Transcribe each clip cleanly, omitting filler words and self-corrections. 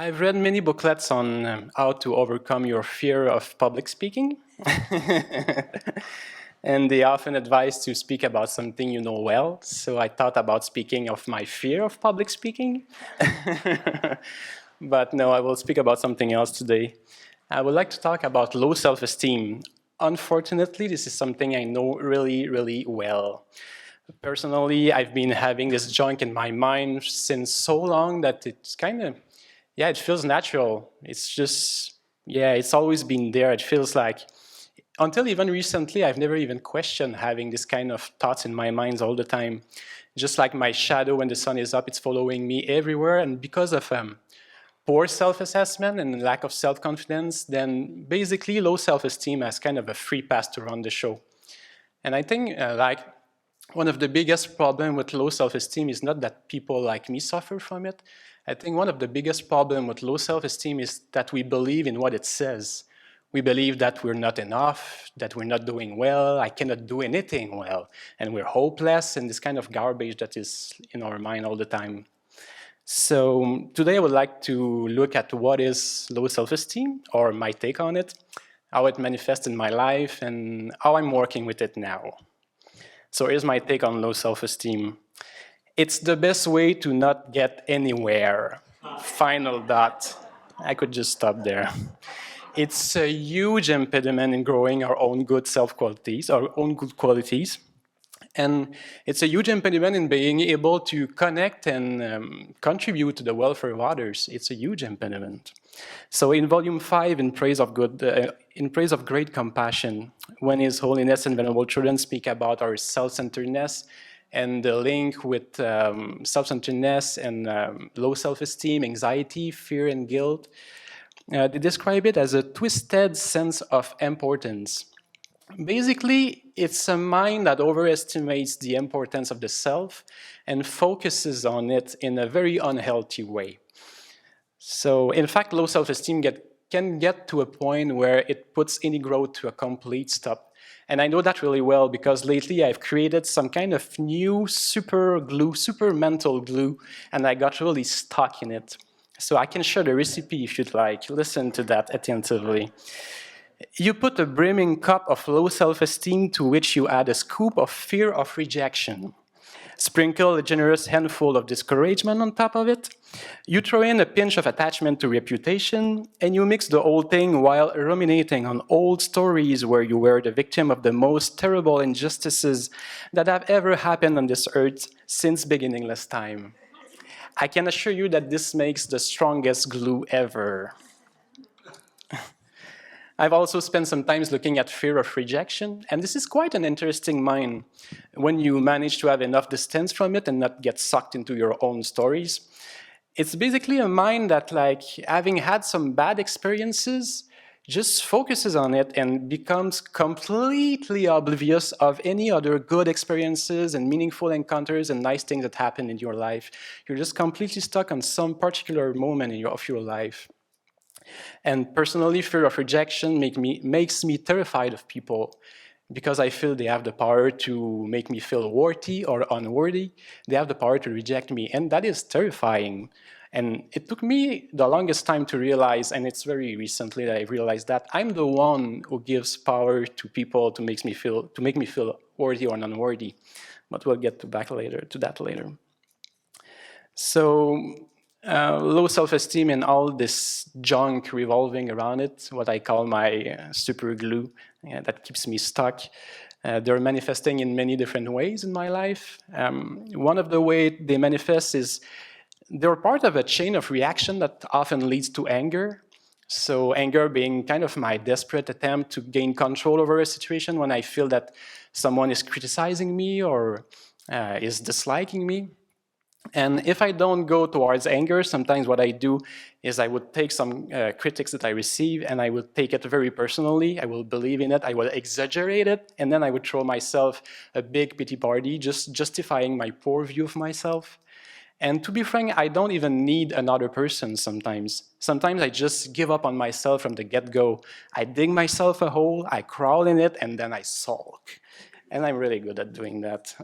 I've read many booklets on how to overcome your fear of public speaking. And they often advise to speak about something you know well. So I thought about speaking of my fear of public speaking. But no, I will speak about something else today. I would like to talk about low self-esteem. Unfortunately, this is something I know really, really well. Personally, I've been having this junk in my mind since so long that it's kind of, yeah, it feels natural. It's just, yeah, it's always been there. It feels like, until even recently, I've never even questioned having this kind of thoughts in my mind all the time. Just like my shadow when the sun is up, it's following me everywhere. And because of poor self-assessment and lack of self-confidence, then basically low self-esteem has kind of a free pass to run the show. And I think one of the biggest problems with low self-esteem is not that people like me suffer from it. I think one of the biggest problems with low self-esteem is that we believe in what it says. We believe that we're not enough, that we're not doing well, I cannot do anything well, and we're hopeless, and this kind of garbage that is in our mind all the time. So today I would like to look at what is low self-esteem, or my take on it, how it manifests in my life, and how I'm working with it now. So here's my take on low self-esteem. It's the best way to not get anywhere. Final dot. I could just stop there. It's a huge impediment in growing our own good self-qualities, our own good qualities. And it's a huge impediment in being able to connect and contribute to the welfare of others. It's a huge impediment. So in volume 5, in praise of great compassion, when His Holiness and Venerable Children speak about our self-centeredness and the link with self-centeredness and low self-esteem, anxiety, fear, and guilt, they describe it as a twisted sense of importance. Basically, it's a mind that overestimates the importance of the self and focuses on it in a very unhealthy way. So, in fact, low self-esteem can get to a point where it puts any growth to a complete stop. And I know that really well because lately I've created some kind of new super glue, super mental glue, and I got really stuck in it. So I can share the recipe if you'd like. Listen to that attentively. You put a brimming cup of low self-esteem to which you add a scoop of fear of rejection. Sprinkle a generous handful of discouragement on top of it. You throw in a pinch of attachment to reputation, and you mix the whole thing while ruminating on old stories where you were the victim of the most terrible injustices that have ever happened on this earth since beginningless time. I can assure you that this makes the strongest glue ever. I've also spent some time looking at fear of rejection, and this is quite an interesting mind when you manage to have enough distance from it and not get sucked into your own stories. It's basically a mind that, like, having had some bad experiences, just focuses on it and becomes completely oblivious of any other good experiences and meaningful encounters and nice things that happen in your life. You're just completely stuck on some particular moment of your life. And personally, fear of rejection makes me terrified of people because I feel they have the power to make me feel worthy or unworthy. They have the power to reject me, and that is terrifying. And it took me the longest time to realize, and it's very recently that I realized that I'm the one who gives power to people to make me feel worthy or unworthy. But we'll get to that later. So low self-esteem and all this junk revolving around it, what I call my super glue that keeps me stuck. They're manifesting in many different ways in my life. One of the ways they manifest is they're part of a chain of reaction that often leads to anger. So anger being kind of my desperate attempt to gain control over a situation when I feel that someone is criticizing me or is disliking me. And if I don't go towards anger, sometimes what I do is I would take some critics that I receive and I would take it very personally. I will believe in it, I will exaggerate it, and then I would throw myself a big pity party, just justifying my poor view of myself. And to be frank, I don't even need another person sometimes. Sometimes I just give up on myself from the get-go. I dig myself a hole, I crawl in it, and then I sulk. And I'm really good at doing that.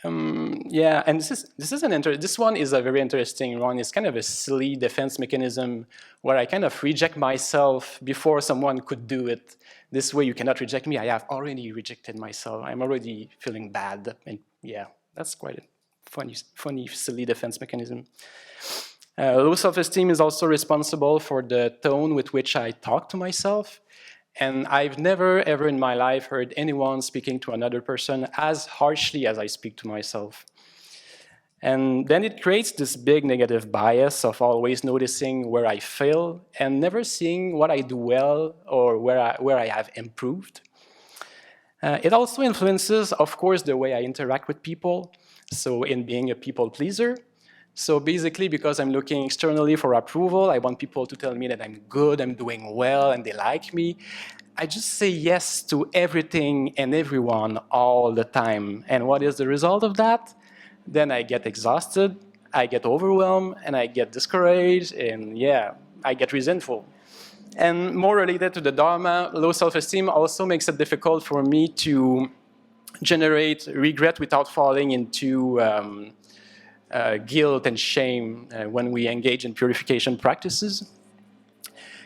Yeah, and this one is a very interesting one. It's kind of a silly defense mechanism where I kind of reject myself before someone could do it. This way, you cannot reject me. I have already rejected myself. I'm already feeling bad, and yeah, that's quite a funny, silly defense mechanism. Low self-esteem is also responsible for the tone with which I talk to myself. And I've never, ever in my life heard anyone speaking to another person as harshly as I speak to myself. And then it creates this big negative bias of always noticing where I fail and never seeing what I do well or where I have improved. It also influences, of course, the way I interact with people. So in being a people pleaser. So basically, because I'm looking externally for approval, I want people to tell me that I'm good, I'm doing well, and they like me. I just say yes to everything and everyone all the time. And what is the result of that? Then I get exhausted, I get overwhelmed, and I get discouraged, and yeah, I get resentful. And more related to the Dharma, low self-esteem also makes it difficult for me to generate regret without falling into guilt and shame when we engage in purification practices.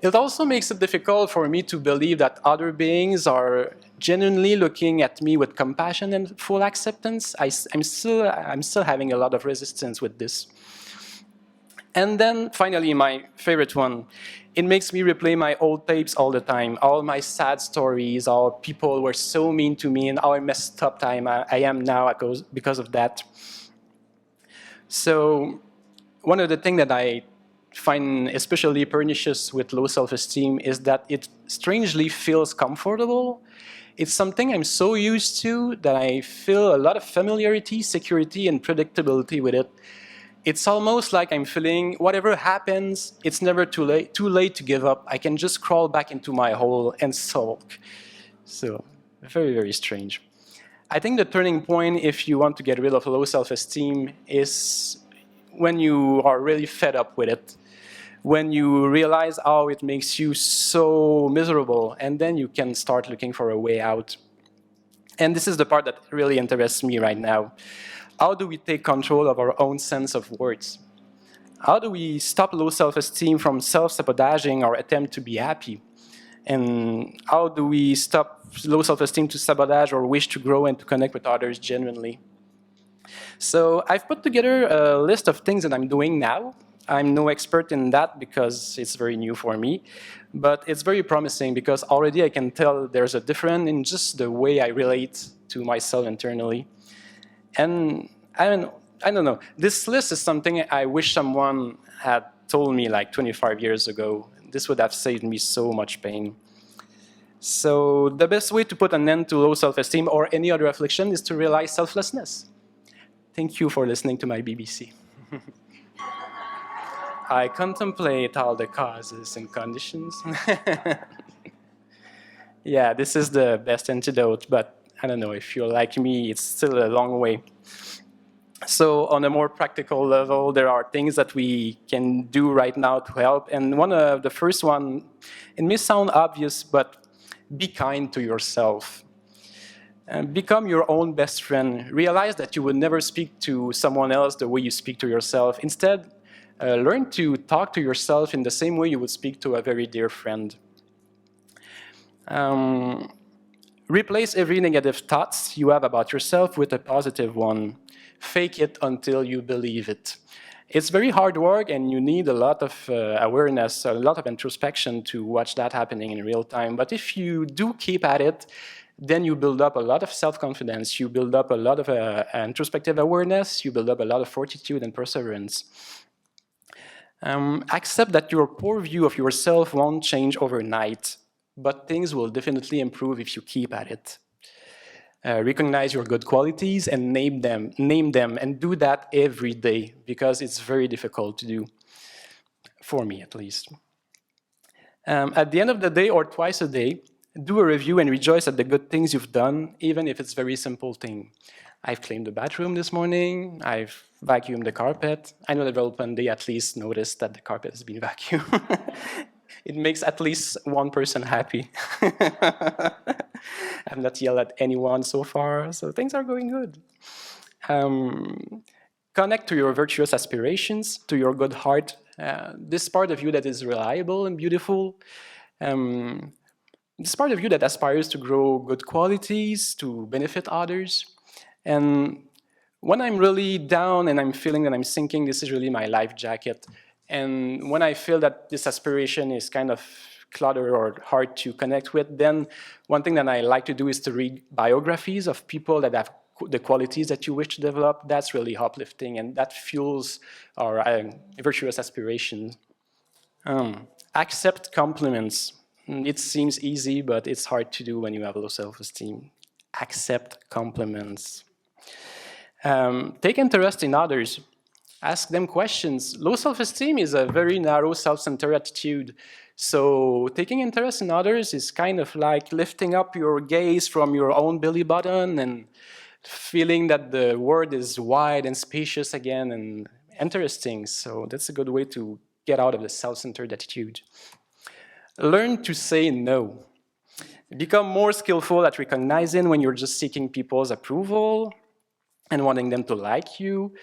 It also makes it difficult for me to believe that other beings are genuinely looking at me with compassion and full acceptance. I'm still having a lot of resistance with this. And then finally, my favorite one, it makes me replay my old tapes all the time, all my sad stories, how people were so mean to me and how I messed up I am now because of that. So one of the things that I find especially pernicious with low self-esteem is that it strangely feels comfortable. It's something I'm so used to that I feel a lot of familiarity, security, and predictability with it. It's almost like I'm feeling whatever happens, it's never too late to give up. I can just crawl back into my hole and sulk. So very, very strange. I think the turning point, if you want to get rid of low self-esteem, is when you are really fed up with it, when you realize how it makes you so miserable, and then you can start looking for a way out. And this is the part that really interests me right now. How do we take control of our own sense of worth? How do we stop low self-esteem from self-sabotaging our attempt to be happy? And how do we stop low self-esteem to sabotage our wish to grow and to connect with others genuinely? So I've put together a list of things that I'm doing now. I'm no expert in that because it's very new for me, but it's very promising because already I can tell there's a difference in just the way I relate to myself internally. And I don't know, this list is something I wish someone had told me like 25 years ago. This would have saved me so much pain. So the best way to put an end to low self-esteem or any other affliction is to realize selflessness. Thank you for listening to my BBC. I contemplate all the causes and conditions. Yeah, this is the best antidote, but I don't know, if you're like me, it's still a long way. So on a more practical level, there are things that we can do right now to help. And one of the first one, it may sound obvious, but be kind to yourself. Become your own best friend. Realize that you would never speak to someone else the way you speak to yourself. Instead, learn to talk to yourself in the same way you would speak to a very dear friend. Replace every negative thoughts you have about yourself with a positive one. Fake it until you believe it. It's very hard work and you need a lot of awareness, a lot of introspection to watch that happening in real time. But if you do keep at it, then you build up a lot of self-confidence, you build up a lot of introspective awareness, you build up a lot of fortitude and perseverance. Accept that your poor view of yourself won't change overnight, but things will definitely improve if you keep at it. Recognize your good qualities and name them, and do that every day because it's very difficult to do, for me at least. At the end of the day or twice a day, do a review and rejoice at the good things you've done, even if it's a very simple thing. I've cleaned the bathroom this morning, I've vacuumed the carpet. I know that Development Day at least noticed that the carpet has been vacuumed. It makes at least one person happy. I've not yelled at anyone so far, so things are going good. Um, Connect to your virtuous aspirations, to your good heart, this part of you that is reliable and beautiful, um, this part of you that aspires to grow good qualities, to benefit others. And when I'm really down and I'm feeling that I'm sinking, this is really my life jacket. And when I feel that this aspiration is kind of cluttered or hard to connect with, then one thing that I like to do is to read biographies of people that have the qualities that you wish to develop. That's really uplifting, and that fuels our virtuous aspirations. Accept compliments. It seems easy, but it's hard to do when you have low self-esteem. Accept compliments. Take interest in others. Ask them questions. Low self-esteem is a very narrow, self-centered attitude. So taking interest in others is kind of like lifting up your gaze from your own belly button and feeling that the world is wide and spacious again and interesting. So that's a good way to get out of the self-centered attitude. Learn to say no. Become more skillful at recognizing when you're just seeking people's approval and wanting them to like you.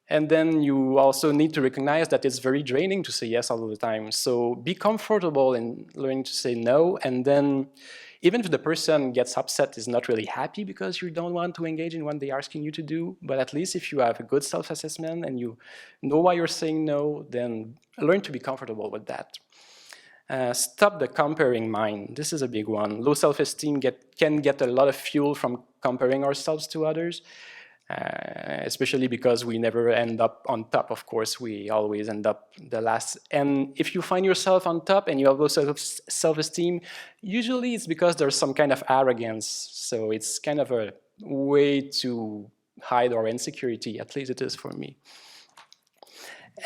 And then you also need to recognize that it's very draining to say yes all the time. So be comfortable in learning to say no. And then even if the person gets upset, is not really happy because you don't want to engage in what they're asking you to do, but at least if you have a good self-assessment and you know why you're saying no, then learn to be comfortable with that. Stop the comparing mind. This is a big one. Low self-esteem can get a lot of fuel from comparing ourselves to others. Especially because we never end up on top, of course, we always end up the last. And if you find yourself on top and you have low self-esteem, usually it's because there's some kind of arrogance. So it's kind of a way to hide our insecurity, at least it is for me.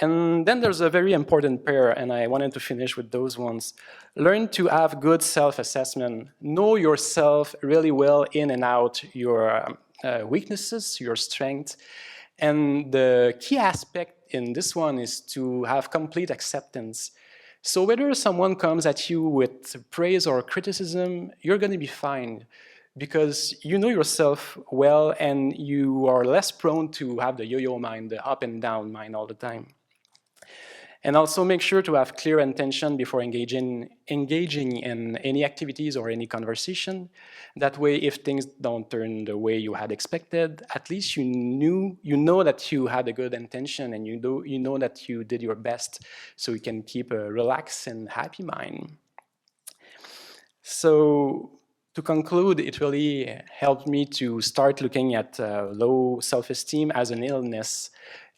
And then there's a very important pair, and I wanted to finish with those ones. Learn to have good self-assessment. Know yourself really well in and out, your weaknesses, your strengths. And the key aspect in this one is to have complete acceptance. So whether someone comes at you with praise or criticism, you're going to be fine because you know yourself well and you are less prone to have the yo-yo mind, the up and down mind all the time. And also make sure to have clear intention before engaging in any activities or any conversation. That way, if things don't turn the way you had expected, at least you know that you had a good intention and you know that you did your best, so you can keep a relaxed and happy mind. So to conclude, it really helped me to start looking at low self-esteem as an illness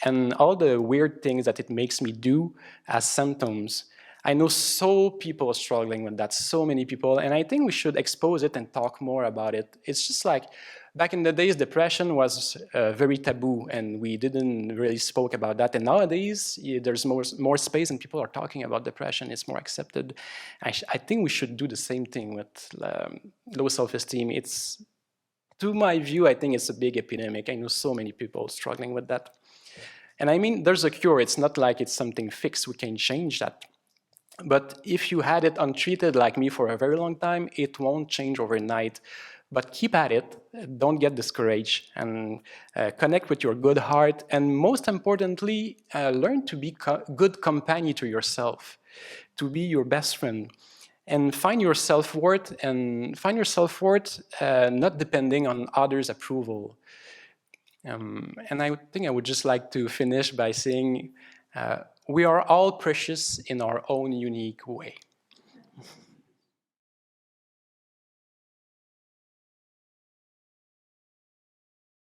and all the weird things that it makes me do as symptoms. I know so people struggling with that, so many people, and I think we should expose it and talk more about it. It's just like, back in the days, depression was very taboo, and we didn't really spoke about that. And nowadays, there's more space, and people are talking about depression. It's more accepted. I think we should do the same thing with low self-esteem. It's, to my view, I think it's a big epidemic. I know so many people struggling with that. And I mean, there's a cure. It's not like it's something fixed. We can change that. But if you had it untreated like me for a very long time, it won't change overnight. But keep at it, don't get discouraged, and connect with your good heart. And most importantly, learn to be good companion to yourself, to be your best friend. And find your self-worth, not depending on others' approval. And I think I would just like to finish by saying, we are all precious in our own unique way.